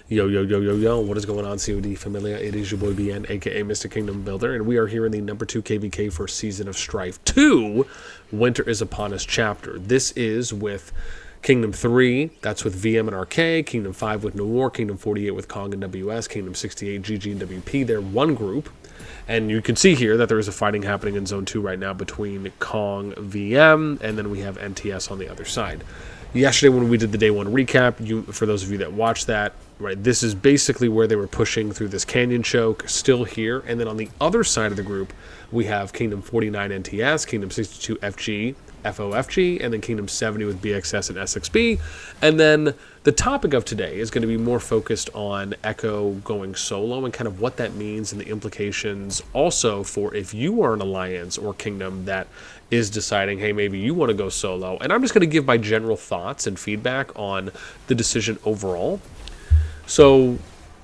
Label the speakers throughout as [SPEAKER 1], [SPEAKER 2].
[SPEAKER 1] Yo, yo, yo, yo, yo, what is going on, COD Familia? It is your boy BN, aka Mr. Kingdom Builder, and we are here in the number 2 KVK for Season of Strife 2, Winter is Upon Us chapter. This is with Kingdom 3, that's with VM and RK, Kingdom 5 with NOIR, Kingdom 48 with KoNG and WS, Kingdom 68, GG and WP. They're one group, and you can see here that there is a fighting happening in Zone 2 right now between KoNG, VM, and then we have NTS on the other side. Yesterday when we did the day one recap, for those of you that watched that, right, this is basically where they were pushing through this canyon choke, still here. And then on the other side of the group, we have Kingdom 49 NTS, Kingdom 62 FG, FOFG, and then Kingdom 70 with BxS and SXB. And then the topic of today is going to be more focused on Echo going solo and kind of what that means and the implications also for if you are an alliance or kingdom that is deciding, hey, maybe you want to go solo. And I'm just going to give my general thoughts and feedback on the decision overall. So,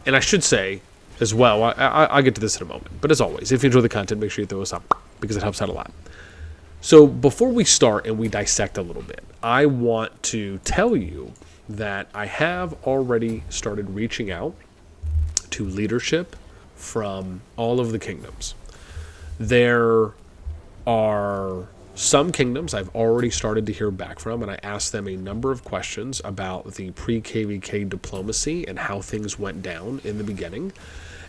[SPEAKER 1] and I should say as well, I'll get to this in a moment. But as always, if you enjoy the content, make sure you throw us up because it helps out a lot. So before we start and we dissect a little bit, I want to tell you that I have already started reaching out to leadership from all of the kingdoms. There are some kingdoms I've already started to hear back from, and I asked them a number of questions about the pre-KVK diplomacy and how things went down in the beginning.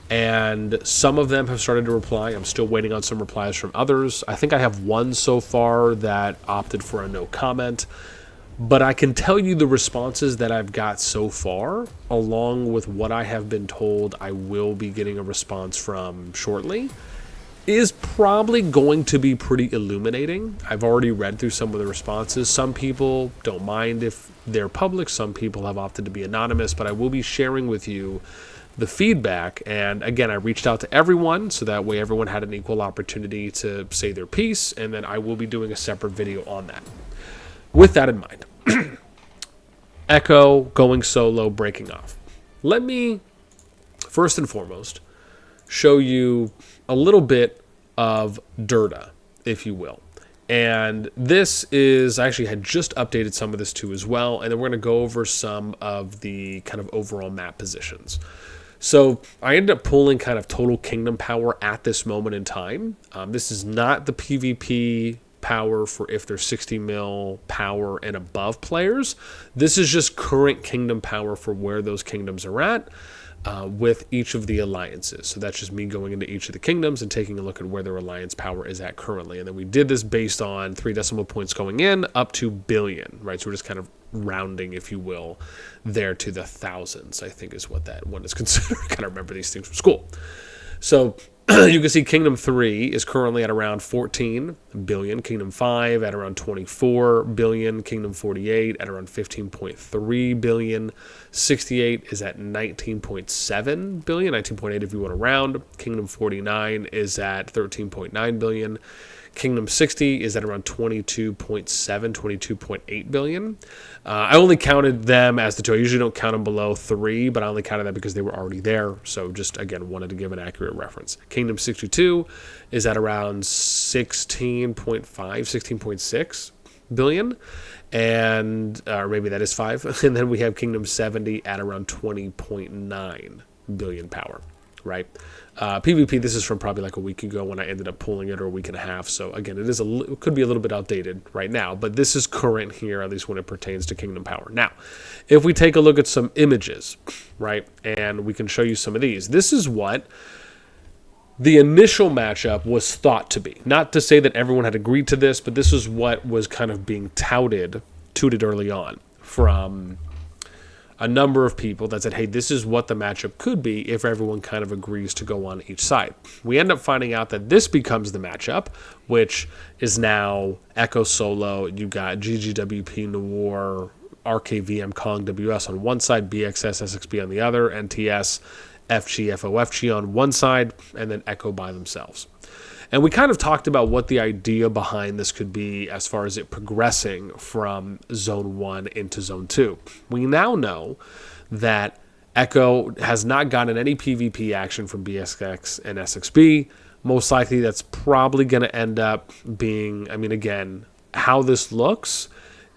[SPEAKER 1] And some of them have started to reply. I'm still waiting on some replies from others. I think I have one so far that opted for a no comment. But I can tell you the responses that I've got so far, along with what I have been told I will be getting a response from shortly, is probably going to be pretty illuminating. I've already read through some of the responses. Some people don't mind if they're public. Some people have opted to be anonymous. But I will be sharing with you the feedback. And again, I reached out to everyone so that way everyone had an equal opportunity to say their piece. And then I will be doing a separate video on that. With that in mind, Echo going solo, breaking off. Let me, first and foremost, show you a little bit of Dirta, if you will. And this is, I actually had just updated some of this too as well, and then we're going to go over some of the kind of overall map positions. So I ended up pulling kind of total kingdom power at this moment in time. This is not the PvP power for if there's 60 mil power and above players. This is just current kingdom power for where those kingdoms are at with each of the alliances. So that's just me going into each of the kingdoms and taking a look at where their alliance power is at currently. And then we did this based on 3 decimal points going in up to billion, right? So we're just kind of rounding, if you will, there to the thousands, I think is what that one is considered. I kind of remember these things from school. So you can see Kingdom 3 is currently at around 14 billion, Kingdom 5 at around 24 billion, Kingdom 48 at around 15.3 billion, 68 is at 19.7 billion, 19.8 if you want to round, Kingdom 49 is at 13.9 billion, Kingdom 60 is at around 22.7, 22.8 billion. I only counted them as the two. I usually don't count them below 3, but I only counted them because they were already there. So just, again, wanted to give an accurate reference. Kingdom 62 is at around 16.5, 16.6 billion. And or maybe that is 5. And then we have Kingdom 70 at around 20.9 billion power, right? PvP, this is from probably like a week ago when I ended up pulling it, or a week and a half. So again, it could be a little bit outdated right now, but this is current here, at least when it pertains to kingdom power. Now, if we take a look at some images, right, and we can show you some of these, this is what the initial matchup was thought to be. Not to say that everyone had agreed to this, but this is what was kind of being touted early on from a number of people that said, hey, this is what the matchup could be if everyone kind of agrees to go on each side. We end up finding out that this becomes the matchup, which is now Echo solo. You got GGWP, NOIR, RKVM, KoNG, WS on one side, BxS, SXB on the other, NTS, FG, FOFG on one side, and then Echo by themselves. And we kind of talked about what the idea behind this could be as far as it progressing from Zone 1 into Zone 2. We now know that Echo has not gotten any PvP action from BxS and SXB. Most likely that's probably going to end up being, I mean, again, how this looks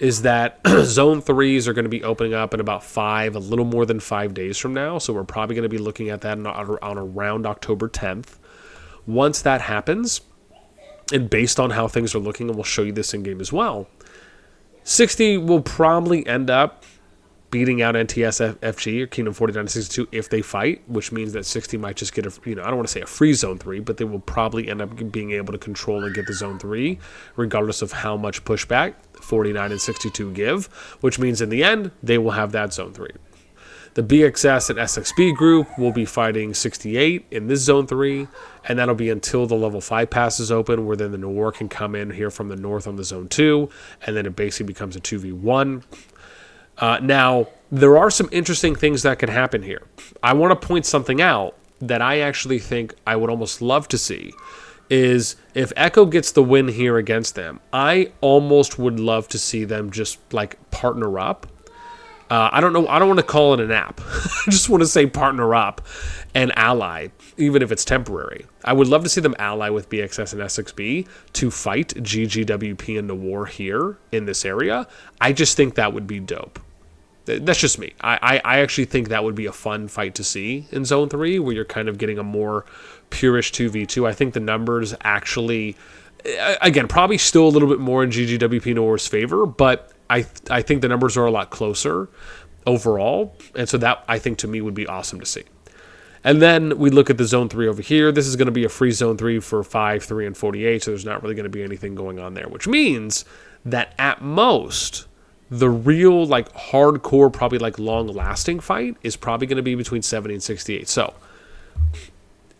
[SPEAKER 1] is that zone 3s are going to be opening up in about a little more than 5 days from now. So we're probably going to be looking at that on around October 10th. Once that happens, and based on how things are looking, and we'll show you this in game as well, 60 will probably end up beating out NTS FG or Kingdom 49 62 if they fight, which means that 60 might just get I don't want to say a free zone 3, but they will probably end up being able to control and get the zone 3, regardless of how much pushback 49 and 62 give, which means in the end, they will have that zone 3. The BxS and SXB group will be fighting 68 in this zone 3, and that'll be until the level 5 pass is open, where then the NOIR can come in here from the north on the zone 2, and then it basically becomes a 2v1. Now, there are some interesting things that could happen here. I want to point something out that I actually think I would almost love to see, is if Echo gets the win here against them, I almost would love to see them just like partner up. I don't know. I don't want to call it an app. I just want to say partner up and ally, even if it's temporary. I would love to see them ally with BxS and SXB to fight GGWP and NOIR here in this area. I just think that would be dope. That's just me. I actually think that would be a fun fight to see in Zone 3, where you're kind of getting a more purish 2v2. I think the numbers actually, again, probably still a little bit more in GGWP NOIR's favor, but I think the numbers are a lot closer overall, and so that, I think, to me, would be awesome to see. And then we look at the Zone 3 over here. This is going to be a free Zone 3 for 5, 3, and 48, so there's not really going to be anything going on there, which means that at most, the real, like, hardcore, probably, like, long-lasting fight is probably going to be between 70 and 68. So,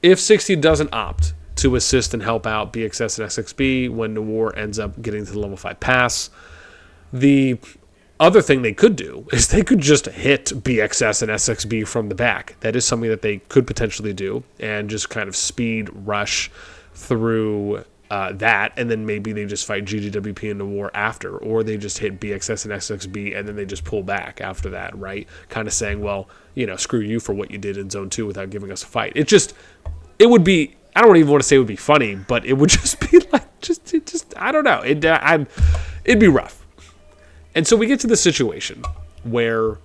[SPEAKER 1] if 60 doesn't opt to assist and help out BxS and SXB when NOIR ends up getting to the level 5 pass, the other thing they could do is they could just hit BxS and SXB from the back. That is something that they could potentially do, and just kind of speed rush through that, and then maybe they just fight GGWP and NOIR after, or they just hit BxS and SXB and then they just pull back after that, right? Kind of saying, well, you know, screw you for what you did in Zone 2 without giving us a fight. It would be, I don't even want to say it would be funny, but it would just be like, I don't know. It'd be rough. And so we get to the situation where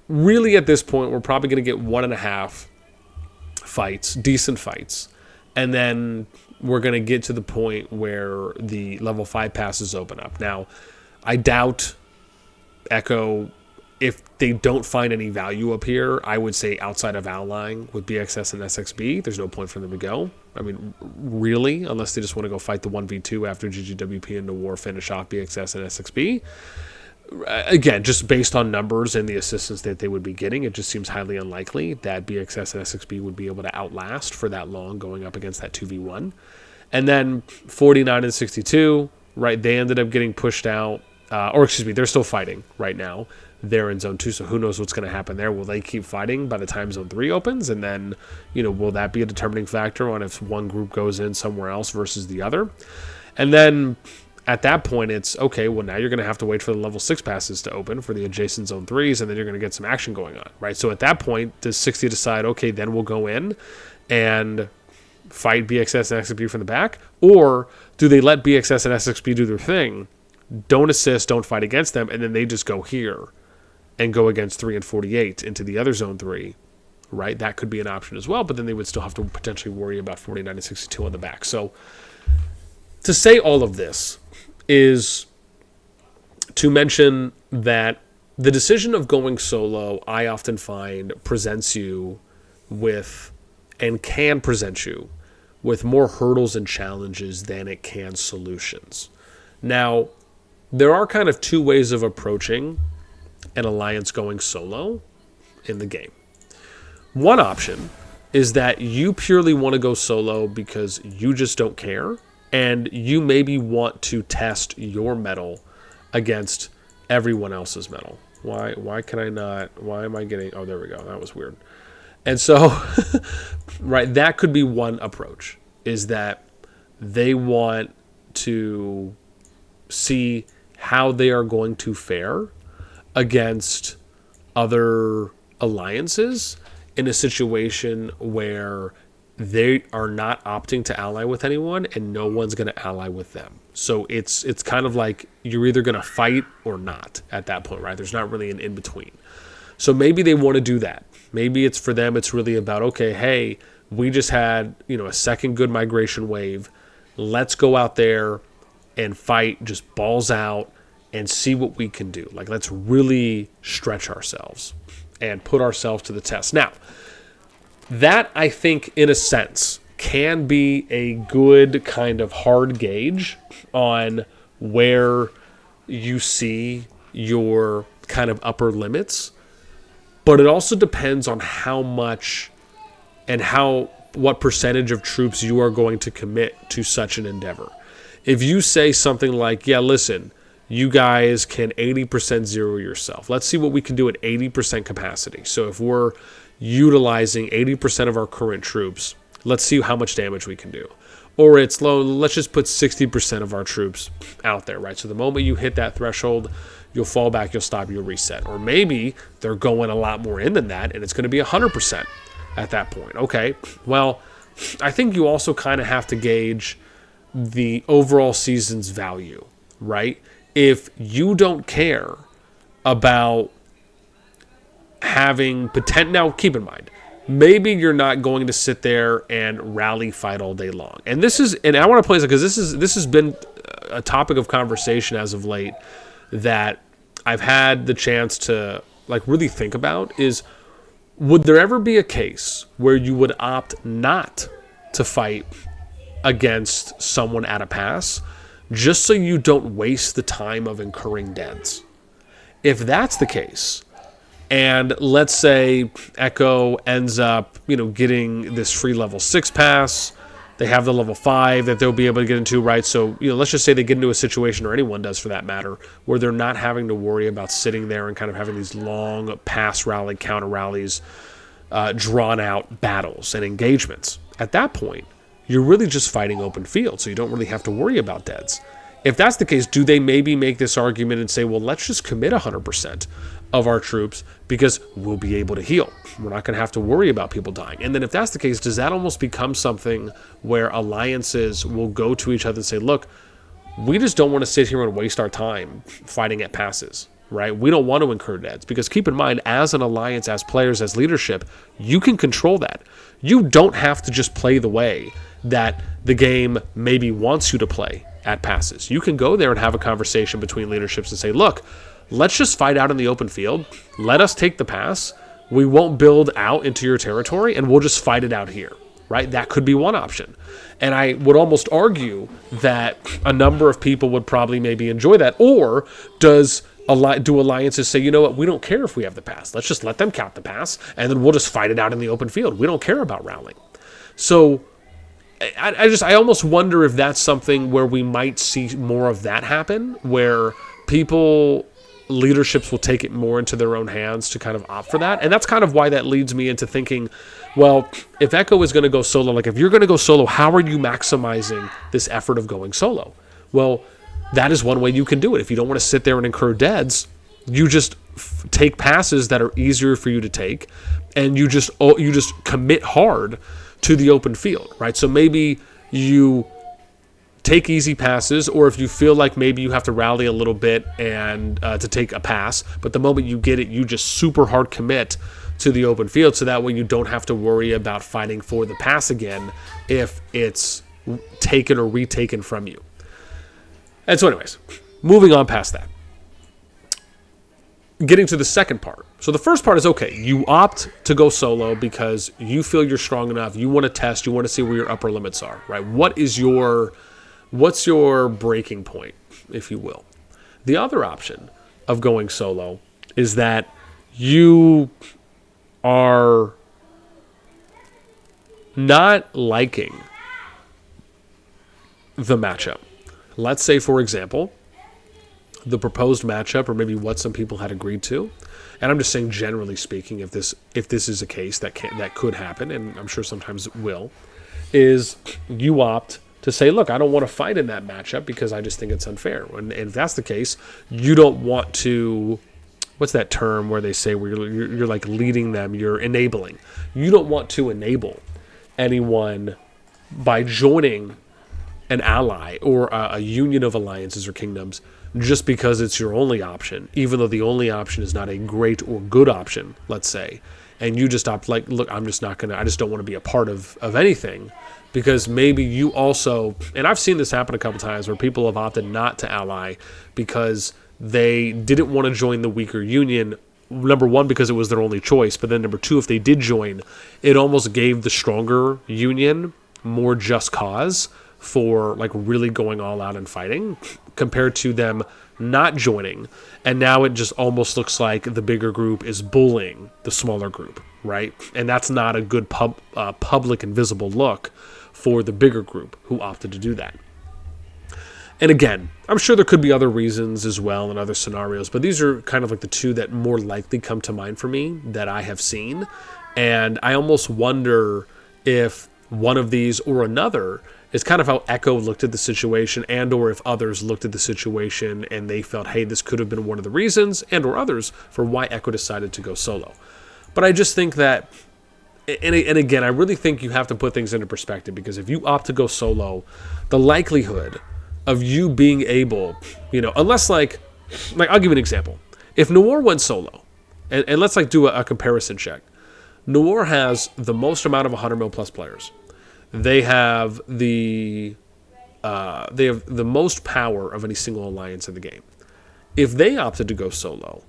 [SPEAKER 1] really at this point, we're probably going to get 1.5 fights, decent fights. And then we're going to get to the point where the level 5 passes open up. Now, I doubt Echo, if they don't find any value up here, I would say outside of allying with BxS and SXB, there's no point for them to go. I mean, really, unless they just want to go fight the 1v2 after GGWP and NOIR finish off BxS and SXB. Again, just based on numbers and the assistance that they would be getting, it just seems highly unlikely that BxS and SXB would be able to outlast for that long going up against that 2v1. And then 49 and 62, right, they ended up getting pushed out, they're still fighting right now. They're in Zone 2, so who knows what's going to happen there. Will they keep fighting by the time Zone 3 opens? And then, will that be a determining factor on if one group goes in somewhere else versus the other? And then at that point, it's, okay, well, now you're going to have to wait for the level 6 passes to open for the adjacent Zone 3s, and then you're going to get some action going on, right? So at that point, does 60 decide, okay, then we'll go in and fight BxS and SXB from the back? Or do they let BxS and SXB do their thing, don't assist, don't fight against them, and then they just go here and go against 3 and 48 into the other Zone 3, right? That could be an option as well, but then they would still have to potentially worry about 49 and 62 on the back. So to say all of this is to mention that the decision of going solo, I often find, presents you with, and can present you with, more hurdles and challenges than it can solutions. Now, there are kind of two ways of approaching an alliance going solo in the game. One option is that you purely want to go solo because you just don't care, and you maybe want to test your metal against everyone else's metal. Why can I not? Why am I getting? Oh, there we go. That was weird. And so, right, that could be one approach, is that they want to see how they are going to fare against other alliances in a situation where they are not opting to ally with anyone, and no one's going to ally with them. So it's kind of like you're either going to fight or not at that point, right? There's not really an in-between. So maybe they want to do that. Maybe it's for them, it's really about, okay, hey, we just had, a second good migration wave. Let's go out there and fight just balls out and see what we can do. Like, let's really stretch ourselves and put ourselves to the test. Now, that, I think, in a sense, can be a good kind of hard gauge on where you see your kind of upper limits. But it also depends on how much and what percentage of troops you are going to commit to such an endeavor. If you say something like, yeah, listen, you guys can 80% zero yourself. Let's see what we can do at 80% capacity. So if we're utilizing 80% of our current troops, let's see how much damage we can do. Or it's low, let's just put 60% of our troops out there, right? So the moment you hit that threshold, you'll fall back, you'll stop, you'll reset. Or maybe they're going a lot more in than that, and it's going to be 100% at that point. Okay, well, I think you also kind of have to gauge the overall season's value, right? If you don't care about having potential, now keep in mind, maybe you're not going to sit there and rally fight all day long. And I want to play this because this has been a topic of conversation as of late that I've had the chance to really think about is, would there ever be a case where you would opt not to fight against someone at a pass just so you don't waste the time of incurring deads? If that's the case, and let's say Echo ends up, getting this free level 6 pass, they have the level 5 that they'll be able to get into, right? So, let's just say they get into a situation, or anyone does for that matter, where they're not having to worry about sitting there and kind of having these long pass rally, counter rallies, drawn out battles and engagements. At that point, you're really just fighting open field, so you don't really have to worry about deads. If that's the case, do they maybe make this argument and say, well, let's just commit 100% of our troops because we'll be able to heal. We're not going to have to worry about people dying. And then if that's the case, does that almost become something where alliances will go to each other and say, look, we just don't want to sit here and waste our time fighting at passes, right? We don't want to incur deaths, because keep in mind, as an alliance, as players, as leadership, you can control that. You don't have to just play the way that the game maybe wants you to play at passes. You can go there and have a conversation between leaderships and say, look, let's just fight out in the open field. Let us take the pass. We won't build out into your territory, and we'll just fight it out here, right? That could be one option. And I would almost argue that a number of people would probably maybe enjoy that. Or do alliances say, you know what, we don't care if we have the pass. Let's just let them count the pass, and then we'll just fight it out in the open field. We don't care about rallying. So I almost wonder if that's something where we might see more of that happen, where leaderships will take it more into their own hands to kind of opt for that. And that's kind of why that leads me into thinking, well, if Echo is going to go solo, if you're going to go solo, how are you maximizing this effort of going solo? Well, that is one way you can do it. If you don't want to sit there and incur deads, you just take passes that are easier for you to take, and you just commit hard to the open field, right? So maybe you take easy passes, or if you feel like maybe you have to rally a little bit and to take a pass, but the moment you get it, you just super hard commit to the open field, so that way you don't have to worry about fighting for the pass again if it's taken or retaken from you. And so anyways, moving on past that, getting to the second part. So the first part is, okay, you opt to go solo because you feel you're strong enough, you want to test, you want to see where your upper limits are, right? What's your breaking point, if you will? The other option of going solo is that you are not liking the matchup. Let's say, for example, the proposed matchup, or maybe what some people had agreed to, and I'm just saying generally speaking, if this is a case that could happen, and I'm sure sometimes it will, is you opt to say, look, I don't want to fight in that matchup because I just think it's unfair. And if that's the case, you don't want to, what's that term where they say where you're like leading them, you're enabling. You don't want to enable anyone by joining an ally or a union of alliances or kingdoms just because it's your only option, even though the only option is not a great or good option, let's say, and you just opt like, look, I just don't want to be a part of anything, because maybe you also, and I've seen this happen a couple times where people have opted not to ally because they didn't want to join the weaker union. Number one, because it was their only choice, but then number two, if they did join, it almost gave the stronger union more just cause for like really going all out and fighting compared to them not joining. And now it just almost looks like the bigger group is bullying the smaller group, right? And that's not a good public and visible look for the bigger group who opted to do that. And again, I'm sure there could be other reasons as well and other scenarios, but these are kind of like the two that more likely come to mind for me that I have seen. And I almost wonder if one of these or another is kind of how Echo looked at the situation, and or if others looked at the situation and they felt, hey, this could have been one of the reasons, and or others for why Echo decided to go solo. But I just think that, and again, I really think you have to put things into perspective, because if you opt to go solo, the likelihood of you being able, unless like I'll give you an example. If NOIR went solo, and let's like do a comparison check. NOIR has the most amount of 100 mil plus players. They have the most power of any single alliance in the game. If they opted to go solo,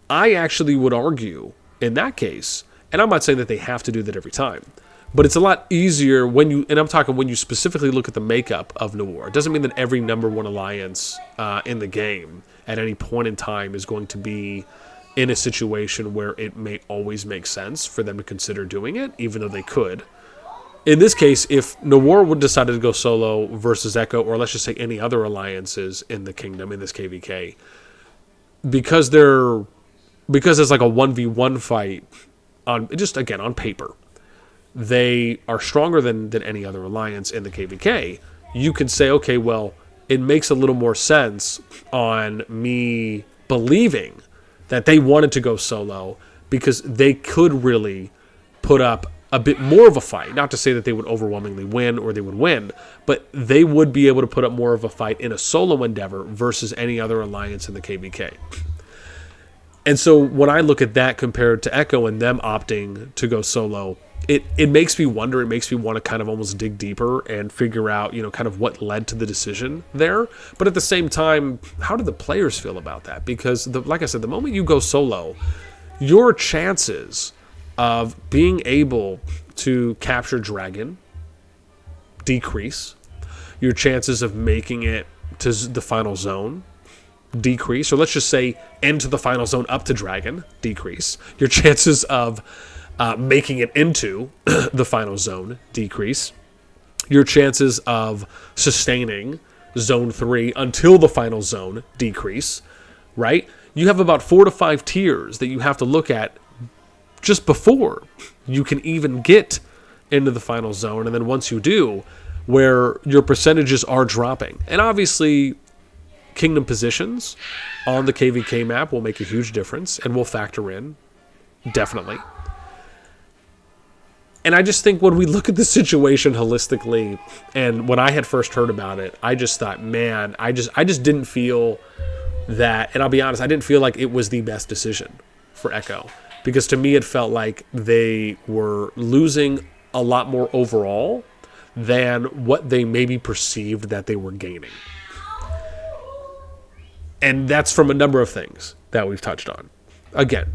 [SPEAKER 1] I actually would argue in that case, and I'm not saying that they have to do that every time, but it's a lot easier when you specifically look at the makeup of NOIR. It doesn't mean that every number one alliance in the game at any point in time is going to be in a situation where it may always make sense for them to consider doing it, even though they could. In this case, if NOIR would decide to go solo versus Echo, or let's just say any other alliances in the kingdom, in this KVK, because it's like a 1v1 fight, on paper, they are stronger than any other alliance in the KVK, you could say, okay, well, it makes a little more sense on me believing that they wanted to go solo because they could really put up a bit more of a fight. Not to say that they would overwhelmingly win or they would win, but they would be able to put up more of a fight in a solo endeavor versus any other alliance in the KVK. And so when I look at that compared to Echo and them opting to go solo, it makes me wonder, it makes me want to kind of almost dig deeper and figure out, kind of what led to the decision there. But at the same time, how do the players feel about that? Because, like I said, the moment you go solo, your chances of being able to capture Dragon decrease. Your chances of making it to the final zone decrease. Or let's just say into the final zone up to Dragon decrease. Your chances of making it into the final zone decrease. Your chances of sustaining zone 3 until the final zone decrease, right? You have about 4 to 5 tiers that you have to look at just before you can even get into the final zone. And then once you do, where your percentages are dropping. And obviously, kingdom positions on the KVK map will make a huge difference and will factor in, definitely. And I just think when we look at the situation holistically, and when I had first heard about it, I just thought, man, I just didn't feel that, and I'll be honest, I didn't feel like it was the best decision for Echo. Because to me, it felt like they were losing a lot more overall than what they maybe perceived that they were gaining. And that's from a number of things that we've touched on. Again,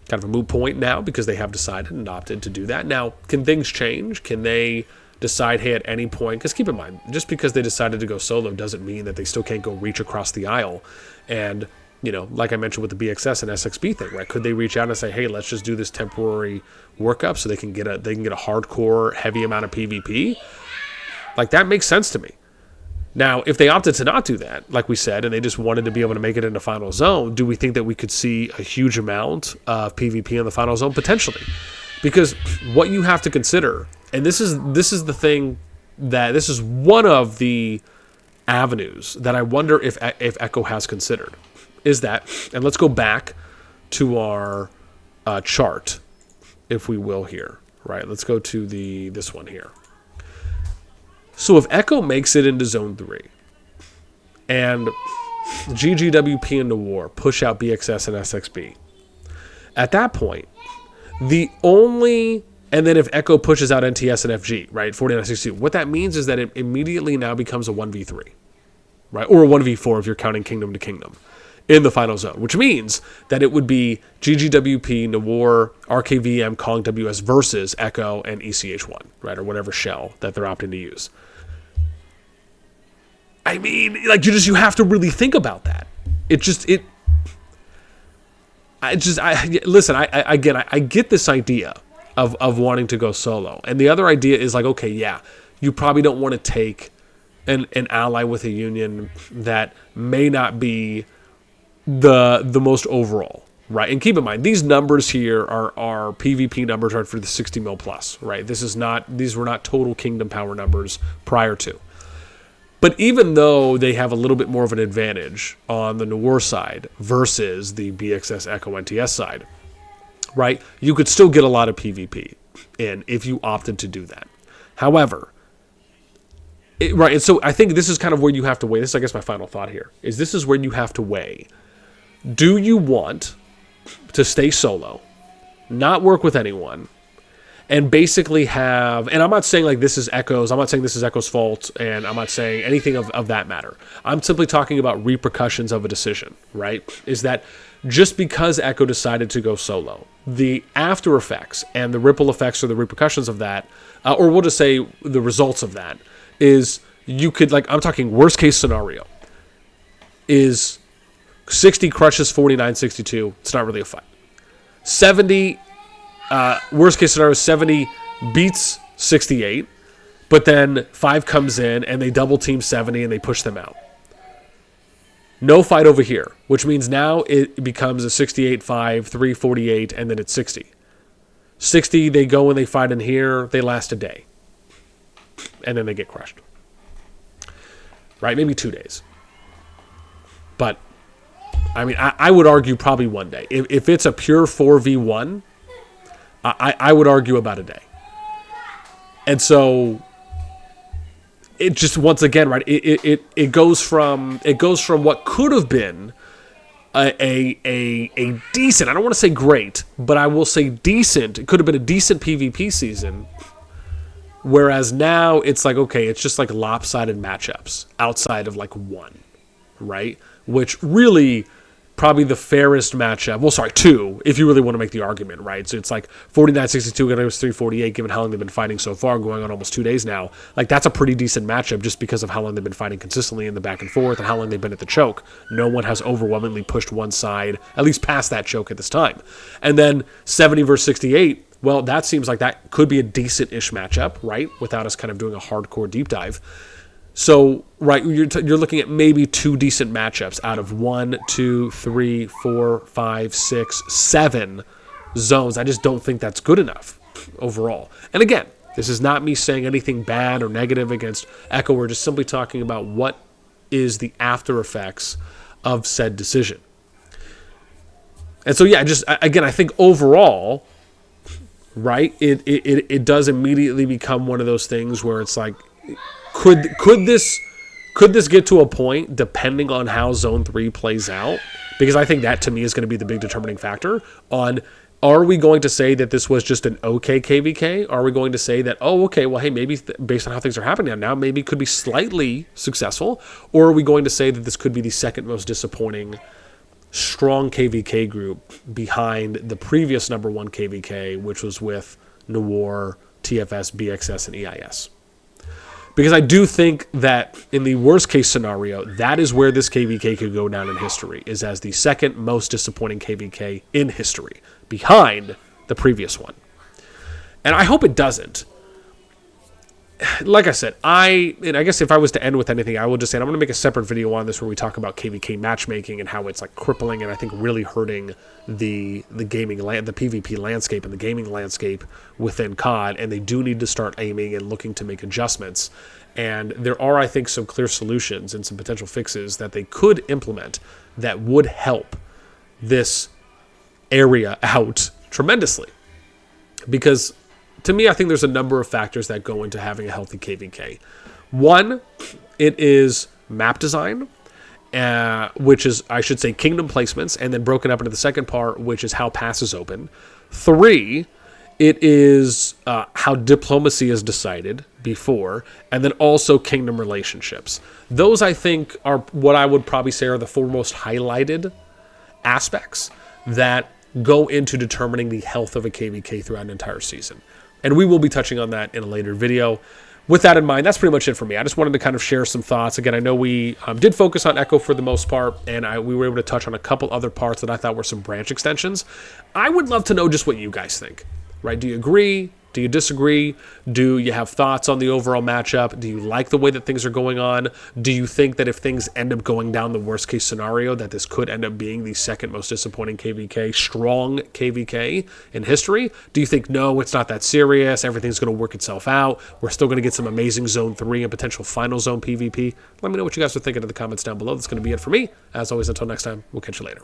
[SPEAKER 1] kind of a moot point now because they have decided and opted to do that. Now, can things change? Can they decide, hey, at any point, because keep in mind, just because they decided to go solo doesn't mean that they still can't go reach across the aisle and, like I mentioned with the BxS and SXB thing, right? Could they reach out and say, hey, let's just do this temporary workup so they can get a hardcore, heavy amount of PvP? Like, that makes sense to me. Now, if they opted to not do that, like we said, and they just wanted to be able to make it into final zone, do we think that we could see a huge amount of PvP in the final zone? Potentially. Because what you have to consider, and this is the thing, that this is one of the avenues that I wonder if Echo has considered, is that, and let's go back to our chart, if we will here, right? Let's go to this one here. So if Echo makes it into Zone 3, and GGWP and NOIR push out BxS and SXB, at that point, and then if Echo pushes out NTS and FG, right, 4962, what that means is that it immediately now becomes a 1v3, right, or a 1v4 if you're counting kingdom to kingdom in the final zone, which means that it would be GGWP, NOIR, RKVM, KoNG, WS versus Echo and ECH1, right, or whatever shell that they're opting to use. I mean, like, you have to really think about that. I get this idea of wanting to go solo. And the other idea is like, okay, yeah, you probably don't want to take an ally with a union that may not be the most overall, right? And keep in mind, these numbers here are PvP numbers are for the 60 mil plus, right? These were not total kingdom power numbers prior to. But even though they have a little bit more of an advantage on the NOIR side versus the BxS Echo NTS side, right, you could still get a lot of PvP in if you opted to do that. However, right, and so I think this is kind of where you have to weigh. This is, I guess, my final thought here, is this is where you have to weigh. Do you want to stay solo, not work with anyone, and basically have, and I'm not saying like this is Echo's, I'm not saying this is Echo's fault, and I'm not saying anything of that matter. I'm simply talking about repercussions of a decision, right? Is that just because Echo decided to go solo, the after effects and the ripple effects or the repercussions of that, or we'll just say the results of that, is you could, like, I'm talking worst case scenario, is 60 crushes 49-62, it's not really a fight. 70, worst case scenario, 70 beats 68, but then 5 comes in and they double team 70 and they push them out. No fight over here, which means now it becomes a 68-5, 348, and then it's 60. 60, they go and they fight in here, they last a day. And then they get crushed. Right? Maybe 2 days. But, I mean, I would argue probably 1 day. If it's a pure 4v1, I would argue about a day. And so it just, once again, right, it goes from what could have been a decent, I don't want to say great, but I will say decent. It could have been a decent PvP season. Whereas now it's like, okay, it's just like lopsided matchups outside of like one, right? Which really probably the fairest matchup. Well, sorry, 2, if you really want to make the argument, right? So it's like 49-62 against 348, given how long they've been fighting so far, going on almost 2 days now. Like, that's a pretty decent matchup just because of how long they've been fighting consistently in the back and forth and how long they've been at the choke. No one has overwhelmingly pushed one side, at least past that choke at this time. And then 70 versus 68, well, that seems like that could be a decent-ish matchup, right? Without us kind of doing a hardcore deep dive. So, right, you're looking at maybe 2 decent matchups out of 1, 2, 3, 4, 5, 6, 7 zones. I just don't think that's good enough overall. And again, this is not me saying anything bad or negative against Echo. We're just simply talking about what is the after effects of said decision. And so, yeah, just again, I think overall, right, it does immediately become one of those things where it's like, could this get to a point, depending on how Zone 3 plays out? Because I think that, to me, is going to be the big determining factor on, are we going to say that this was just an okay KVK? Are we going to say that, oh, okay, well, hey, maybe based on how things are happening now, maybe it could be slightly successful? Or are we going to say that this could be the second most disappointing strong KVK group behind the previous number 1 KVK, which was with NOIR, TFS, BxS, and EIS? Because I do think that in the worst case scenario, that is where this KVK could go down in history, is as the second most disappointing KVK in history, behind the previous one. And I hope it doesn't. Like I said, I guess if I was to end with anything, I will just say, and I'm going to make a separate video on this where we talk about KVK matchmaking and how it's like crippling and I think really hurting the gaming the PvP landscape and the gaming landscape within COD, and they do need to start aiming and looking to make adjustments. And there are, I think, some clear solutions and some potential fixes that they could implement that would help this area out tremendously. Because to me, I think there's a number of factors that go into having a healthy KVK. One, it is map design, which is, I should say, kingdom placements, and then broken up into the second part, which is how passes open. 3, it is how diplomacy is decided before, and then also kingdom relationships. Those, I think, are what I would probably say are the 4 most highlighted aspects that go into determining the health of a KVK throughout an entire season. And we will be touching on that in a later video. With that in mind, that's pretty much it for me. I just wanted to kind of share some thoughts. Again, I know we did focus on Echo for the most part, and we were able to touch on a couple other parts that I thought were some branch extensions. I would love to know just what you guys think, right? Do you agree? Do you disagree? Do you have thoughts on the overall matchup? Do you like the way that things are going on? Do you think that if things end up going down the worst case scenario, that this could end up being the second most disappointing KVK, strong KVK in history? Do you think, no, it's not that serious, everything's going to work itself out, we're still going to get some amazing Zone 3 and potential Final Zone PvP? Let me know what you guys are thinking in the comments down below. That's going to be it for me. As always, until next time, we'll catch you later.